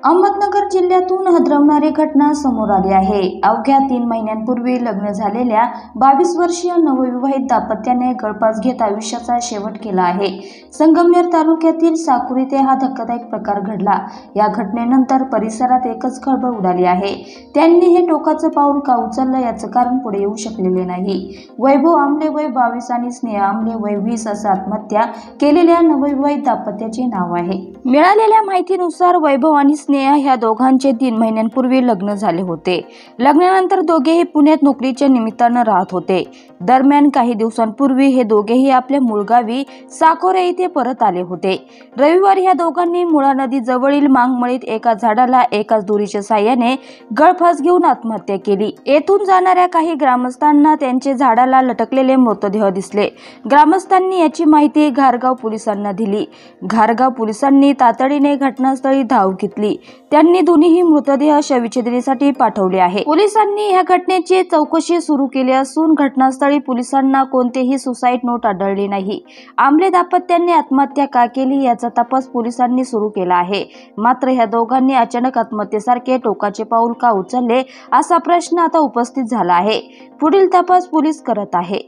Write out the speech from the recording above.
अहमदनगर जिल्ह्यातून हादरवणारी घटना समोर आली आहे। अवघ्या 3 महिन्यांपूर्वी लग्न झालेल्या 22 वर्षीय नवविवाहित दाम्पत्याने गळफास घेत आयुष्याचा शेवट केला आहे। संगमनेर तालुक्यातील साकूर येथे हा धक्कादायक प्रकार घडला। या घटनेनंतर परिसरात एकच खळबळ उडाली आहे। त्यांनी हे टोकाचं पाऊल का उचललं याचं कारण पुढे येऊ शकलेले नाही। वैभव आमले वय 22 आणि स्नेहा आमले वय 20 असं आत्महत्या केलेल्या नवविवाहित दाम्पत्याचे नाव आहे। मिळालेल्या माहितीनुसार वैभव आणि स्नेहा ह्या दोघांचे 3 महिन्यांपूर्वी लग्न झाले होते। लग्नानंतर दोघेही पुण्यात नोकरीच्या निमित्तानं राहत होते। दरम्यान काही दिवसांपूर्वी हे दोघेही आपल्या मूळ गावी साकोरे येथे परत आले होते। रविवारी ह्या दोघांनी मुळा नदी जवळील मांगमळीत एका झाडाला एकाच दोरीच्या साहाय्याने गळफास घेऊन आत्महत्या केली। येथून जाणाऱ्या काही ग्रामस्थांना त्यांचे झाडाला लटकलेले मृतदेह दिसले। ग्रामस्थांनी याची माहिती घारगाव पोलिसांना दिली। घारगाव पोलिसांनी तातडीने घटनास्थळी धाव घेतली। त्यांनी दोन्ही मृतदेह शवविच्छेदनासाठी पाठवले आहे। पोलिसांनी या घटनेची चौकशी सुरू केली असून घटनास्थळी पोलिसांना कोणतेही सुसाईड नोट आढळली नाही। आमले दाम्पत्याने आत्महत्या का केली याचा तपास पोलिसांनी सुरू केला आहे। मात्र ह्या दोघांनी अचानक आत्महत्येसारखे टोकाचे पाऊल का उचलले असा प्रश्न आता उपस्थित झाला आहे। पुढील तपास पोलीस करत आहे।